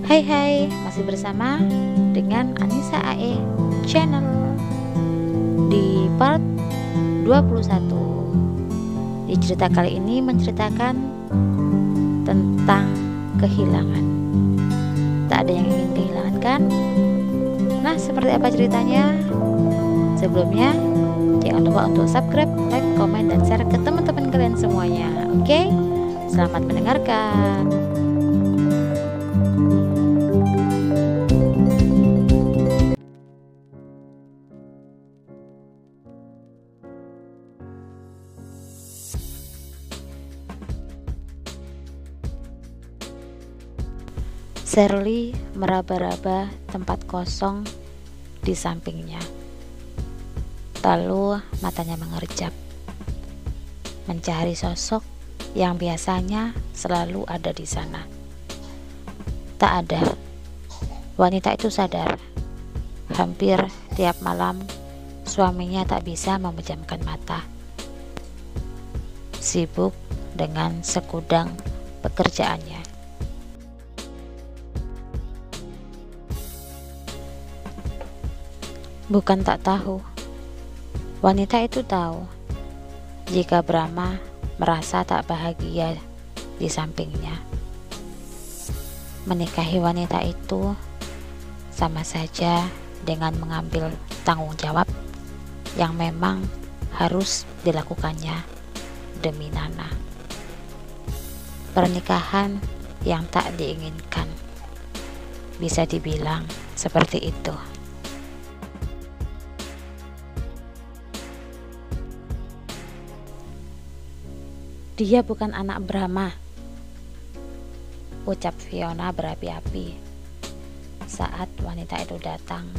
Hai hai, masih bersama dengan Anissa AE Channel di part 21. Di cerita kali ini menceritakan tentang kehilangan. Tak ada yang ingin kehilangan kan? Nah, seperti apa ceritanya? Sebelumnya, jangan lupa untuk subscribe, like, komen, dan share ke teman-teman kalian semuanya. Oke? Selamat mendengarkan. Shirley meraba-raba tempat kosong di sampingnya. Lalu matanya mengerjap, mencari sosok yang biasanya selalu ada di sana. Tak ada. Wanita itu sadar, hampir tiap malam suaminya tak bisa memejamkan mata. Sibuk dengan segudang pekerjaannya. Bukan tak tahu, wanita itu tahu jika Brahma merasa tak bahagia di sampingnya. Menikahi wanita itu sama saja dengan mengambil tanggung jawab yang memang harus dilakukannya demi Nana. Pernikahan yang tak diinginkan, bisa dibilang seperti itu. Dia bukan anak Brahma, ucap Fiona berapi-api saat wanita itu datang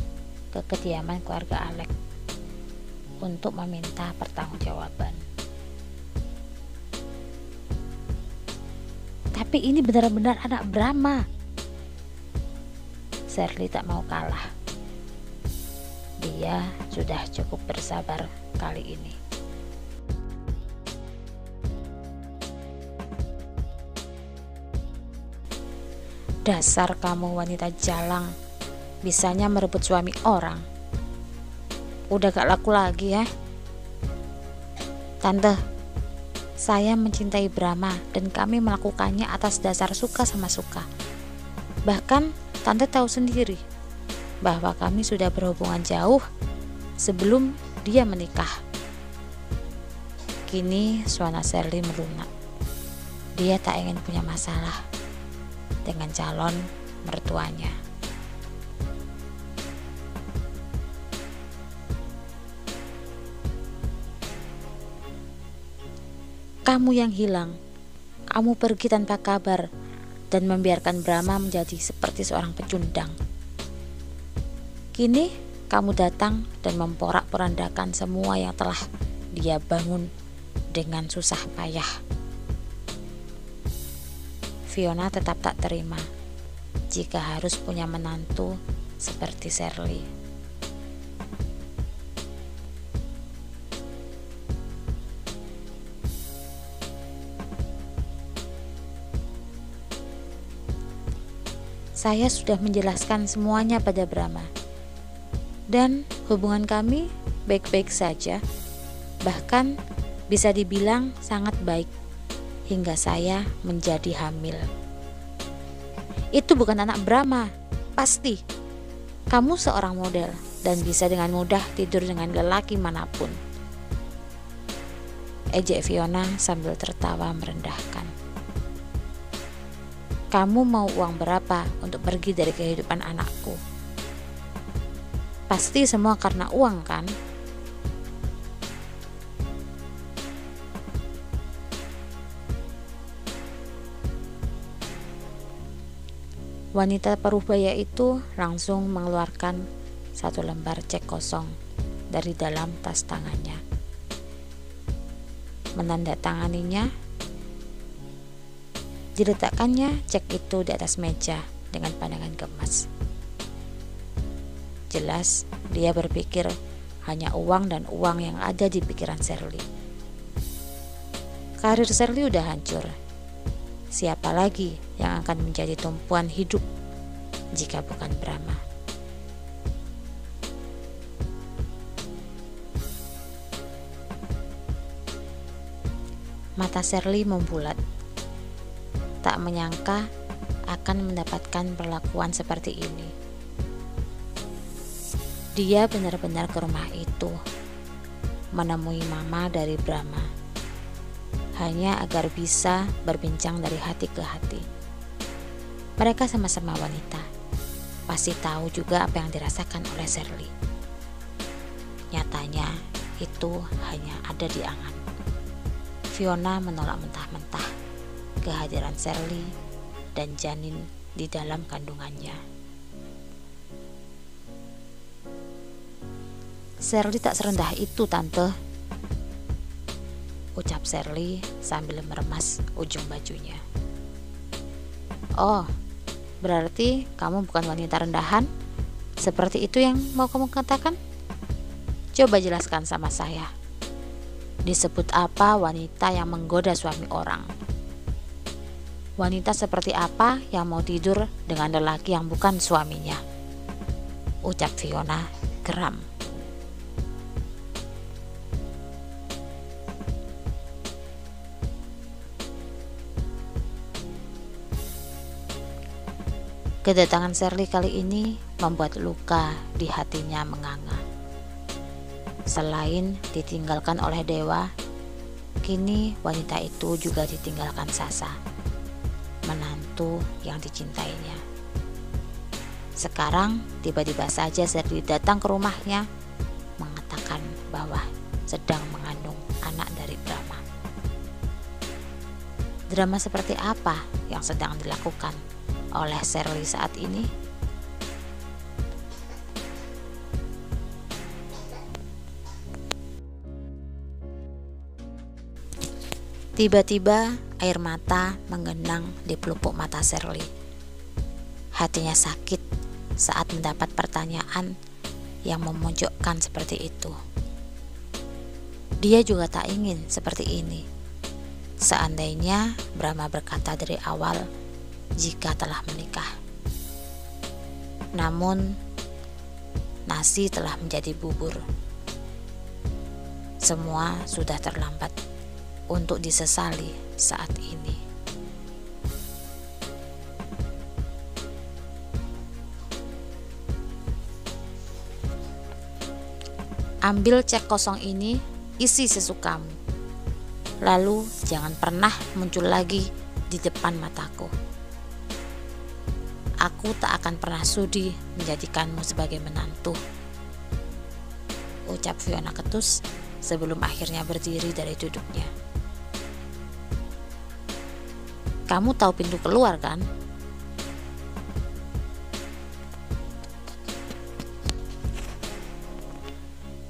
ke kediaman keluarga Alex untuk meminta pertanggungjawaban. Tapi ini benar-benar anak Brahma. Shirley tak mau kalah. Dia sudah cukup bersabar kali ini. Dasar kamu wanita jalang, bisanya merebut suami orang. Udah gak laku lagi ya. Tante, saya mencintai Brahma dan kami melakukannya atas dasar suka sama suka. Bahkan Tante tahu sendiri bahwa kami sudah berhubungan jauh sebelum dia menikah. Kini suara Shirley melunak. Dia tak ingin punya masalah dengan calon mertuanya. Kamu yang hilang, kamu pergi tanpa kabar dan membiarkan Brahma menjadi seperti seorang pecundang. Kini kamu datang dan memporak-porandakan semua yang telah dia bangun dengan susah payah. Fiona tetap tak terima jika harus punya menantu seperti Shirley. Saya sudah menjelaskan semuanya pada Brahma, dan hubungan kami baik-baik saja, bahkan bisa dibilang sangat baik. Hingga saya menjadi hamil. Itu bukan anak Brahma, pasti. Kamu seorang model dan bisa dengan mudah tidur dengan lelaki manapun. Ejek Fiona sambil tertawa merendahkan. Kamu mau uang berapa untuk pergi dari kehidupan anakku? Pasti semua karena uang kan? Wanita parubaya itu langsung mengeluarkan satu lembar cek kosong dari dalam tas tangannya. Menandatanganinya, diletakkannya cek itu di atas meja dengan pandangan gemas. Jelas dia berpikir hanya uang dan uang yang ada di pikiran Shirley. Karir Shirley udah hancur. Siapa lagi yang akan menjadi tumpuan hidup jika bukan Brahma. Mata Sherly membulat. Tak menyangka akan mendapatkan perlakuan seperti ini. Dia benar-benar ke rumah itu, menemui mama dari Brahma, hanya agar bisa berbincang dari hati ke hati. Mereka sama-sama wanita, pasti tahu juga apa yang dirasakan oleh Sherly. Nyatanya itu hanya ada di angan. Fiona menolak mentah-mentah kehadiran Sherly dan janin di dalam kandungannya. Sherly tak serendah itu, Tante, ucap Sherly sambil meremas ujung bajunya. Oh, berarti kamu bukan wanita rendahan? Seperti itu yang mau kamu katakan? Coba jelaskan sama saya. Disebut apa wanita yang menggoda suami orang? Wanita seperti apa yang mau tidur dengan lelaki yang bukan suaminya? Ucap Fiona geram. Kedatangan Sherly kali ini membuat luka di hatinya menganga. Selain ditinggalkan oleh Dewa, kini wanita itu juga ditinggalkan Sasa, menantu yang dicintainya. Sekarang tiba-tiba saja Sherly datang ke rumahnya mengatakan bahwa sedang mengandung anak dari Brahma. Drama seperti apa yang sedang dilakukan oleh Sherly saat ini? Tiba-tiba air mata menggenang di pelupuk mata Sherly. Hatinya sakit saat mendapat pertanyaan yang memojokkan seperti itu. Dia juga tak ingin seperti ini. Seandainya Brahma berkata dari awal jika telah menikah. Namun nasi telah menjadi bubur. Semua sudah terlambat untuk disesali saat ini. Ambil cek kosong ini, isi sesukamu. Lalu jangan pernah muncul lagi di depan mataku. Aku tak akan pernah sudi menjadikanmu sebagai menantu, ucap Fiona ketus sebelum akhirnya berdiri dari duduknya. Kamu tahu pintu keluar kan?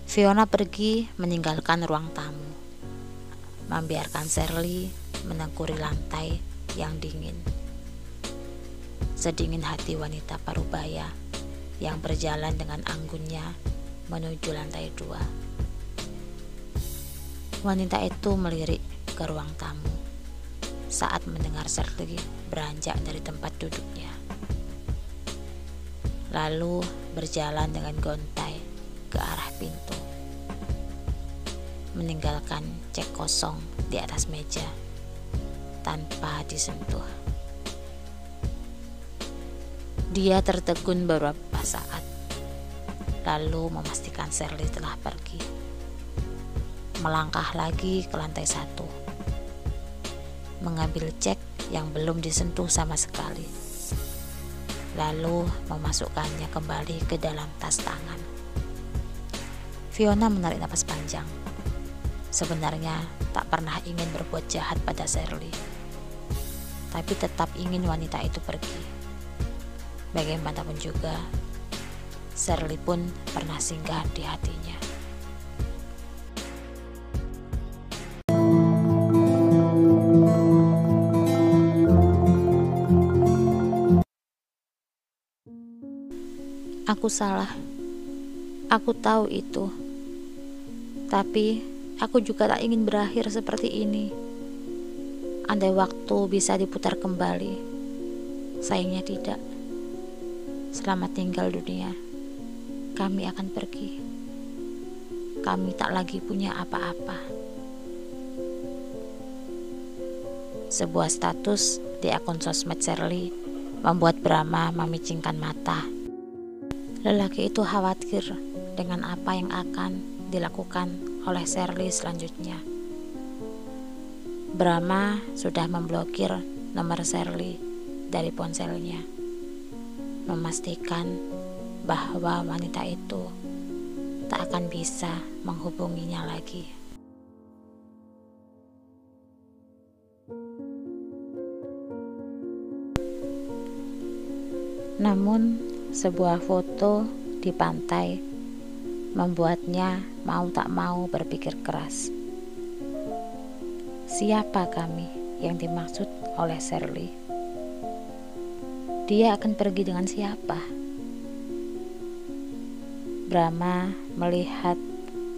Fiona pergi meninggalkan ruang tamu, membiarkan Sherly menengkuri lantai yang dingin. Sedingin hati wanita parubaya yang berjalan dengan anggunnya menuju lantai 2. Wanita itu melirik ke ruang tamu saat mendengar Sherly beranjak dari tempat duduknya. Lalu berjalan dengan gontai ke arah pintu, meninggalkan cek kosong di atas meja tanpa disentuh. Dia tertegun beberapa saat, lalu memastikan Sherly telah pergi. Melangkah lagi ke lantai 1, mengambil cek yang belum disentuh sama sekali, lalu memasukkannya kembali ke dalam tas tangan. Fiona menarik napas panjang. Sebenarnya tak pernah ingin berbuat jahat pada Sherly, tapi tetap ingin wanita itu pergi. Bagaimanapun juga, Sherly pun pernah singgah di hatinya. Aku salah. Aku tahu itu. Tapi aku juga tak ingin berakhir seperti ini. Andai waktu bisa diputar kembali, sayangnya tidak. Selamat tinggal dunia. Kami akan pergi. Kami tak lagi punya apa-apa. Sebuah status di akun sosmed Sherly membuat Brahma memicingkan mata. Lelaki itu khawatir dengan apa yang akan dilakukan oleh Sherly selanjutnya. Brahma sudah memblokir nomor Sherly dari ponselnya, memastikan bahwa wanita itu tak akan bisa menghubunginya lagi. Namun, sebuah foto di pantai membuatnya mau tak mau berpikir keras. Siapa kami yang dimaksud oleh Sherly? Dia akan pergi dengan siapa? Brahma melihat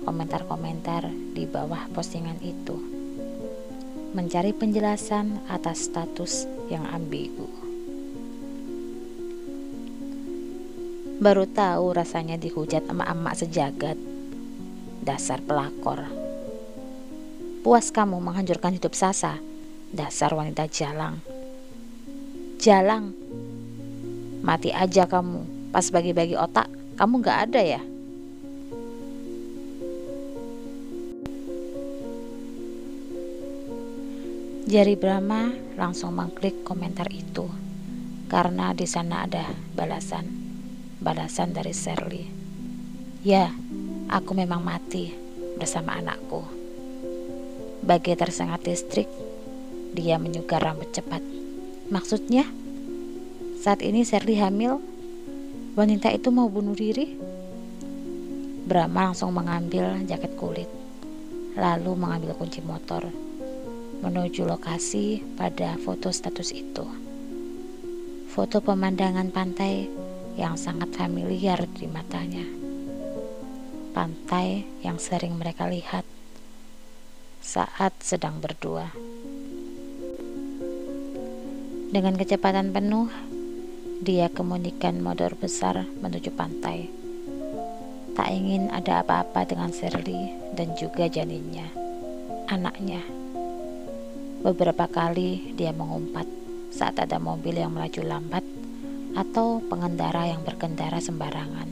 komentar-komentar di bawah postingan itu, mencari penjelasan atas status yang ambigu. Baru tahu rasanya dihujat emak-emak sejagat. Dasar pelakor. Puas kamu menghancurkan hidup Sasa. Dasar wanita jalang. Jalang. Mati aja kamu. Pas bagi-bagi otak, kamu gak ada ya? Jari Brahma langsung mengklik komentar itu karena di sana ada balasan dari Sherly. Ya, aku memang mati bersama anakku. Bagai tersengat listrik, dia menyugar rambut cepat. Maksudnya, saat ini Sherly hamil, wanita itu mau bunuh diri? Brahma langsung mengambil jaket kulit, lalu mengambil kunci motor, menuju lokasi pada foto status itu. Foto pemandangan pantai yang sangat familiar di matanya. Pantai yang sering mereka lihat saat sedang berdua. Dengan kecepatan penuh, dia kemunikan motor besar menuju pantai. Tak ingin ada apa-apa dengan Sherly dan juga janinnya, anaknya. Beberapa kali dia mengumpat saat ada mobil yang melaju lambat atau pengendara yang berkendara sembarangan.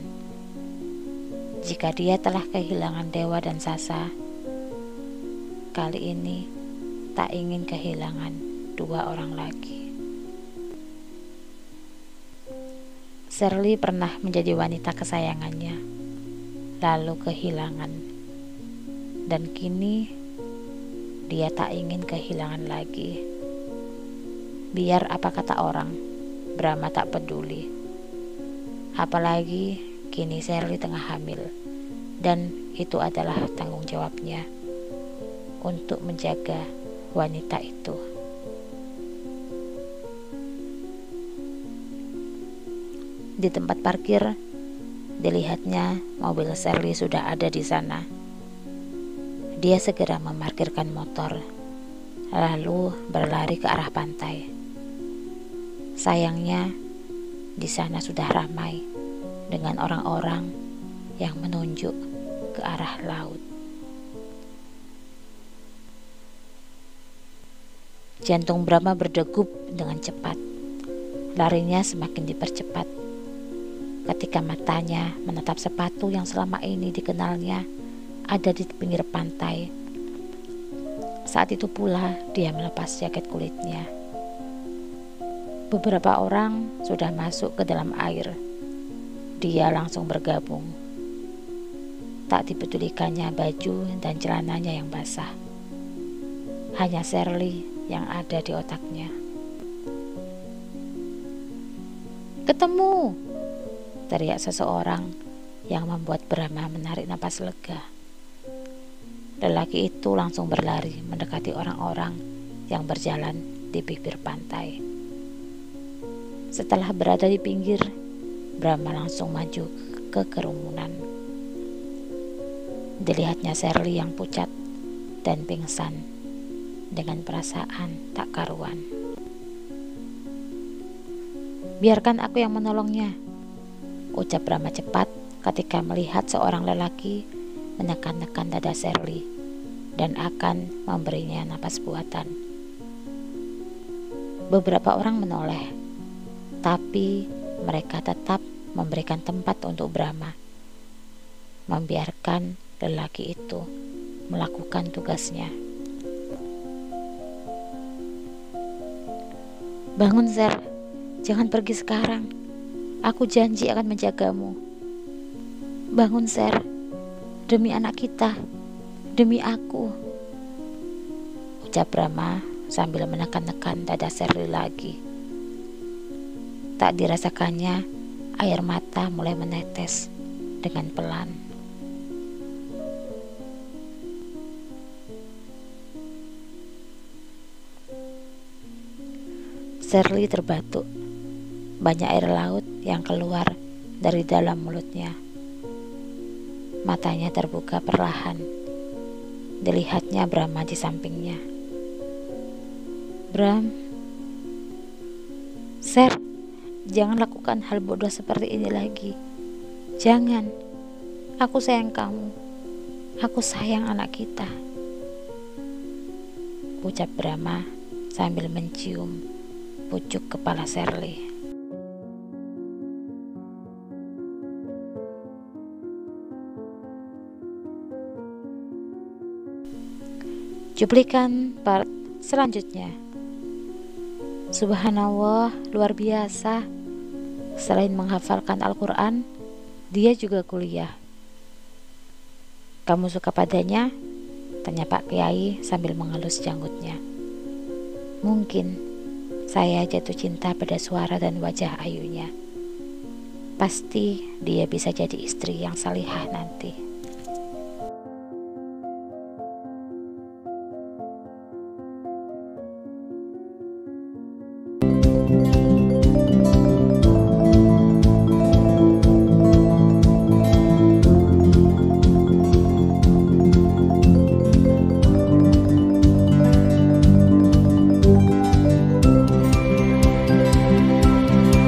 Jika dia telah kehilangan Dewa dan Sasa, kali ini tak ingin kehilangan dua orang lagi. Sherly pernah menjadi wanita kesayangannya, lalu kehilangan, dan kini dia tak ingin kehilangan lagi. Biar apa kata orang, Brahma tak peduli. Apalagi kini Sherly tengah hamil, dan itu adalah tanggung jawabnya untuk menjaga wanita itu. Di tempat parkir, dilihatnya mobil Sherly sudah ada di sana. Dia segera memarkirkan motor, lalu berlari ke arah pantai. Sayangnya, di sana sudah ramai dengan orang-orang yang menunjuk ke arah laut. Jantung Brahma berdegup dengan cepat. Larinya semakin dipercepat ketika matanya menatap sepatu yang selama ini dikenalnya ada di pinggir pantai. Saat itu pula dia melepas jaket kulitnya. Beberapa orang sudah masuk ke dalam air. Dia langsung bergabung. Tak dipedulikannya baju dan celananya yang basah. Hanya Sherly yang ada di otaknya. "Ketemu!" teriak seseorang yang membuat Brahma menarik napas lega. Lelaki itu langsung berlari mendekati orang-orang yang berjalan di bibir pantai. Setelah berada di pinggir, Brahma langsung maju ke kerumunan. Dilihatnya Sherly yang pucat dan pingsan dengan perasaan tak karuan. "Biarkan aku yang menolongnya," ucap Brahma cepat ketika melihat seorang lelaki menekan-nekan dada Sherly dan akan memberinya napas buatan. Beberapa orang menoleh, tapi mereka tetap memberikan tempat untuk Brahma, membiarkan lelaki itu melakukan tugasnya. Bangun, Sher, jangan pergi sekarang. Aku janji akan menjagamu. Bangun, Sher, demi anak kita, demi aku, ucap Brahma sambil menekan-nekan dada Sherly lagi. Tak dirasakannya, air mata mulai menetes dengan pelan. Sherly terbatuk. Banyak air laut yang keluar dari dalam mulutnya. Matanya terbuka perlahan. Dilihatnya Brahma di sampingnya. Bram, Sher, jangan lakukan hal bodoh seperti ini lagi. Jangan. Aku sayang kamu. Aku sayang anak kita, ucap Brahma sambil mencium pucuk kepala Sherly. Cuplikan part selanjutnya. Subhanallah, luar biasa. Selain menghafalkan Al-Quran, dia juga kuliah. Kamu suka padanya? Tanya Pak Kiai sambil mengelus janggutnya. Mungkin saya jatuh cinta pada suara dan wajah ayunya. Pasti dia bisa jadi istri yang salihah nanti.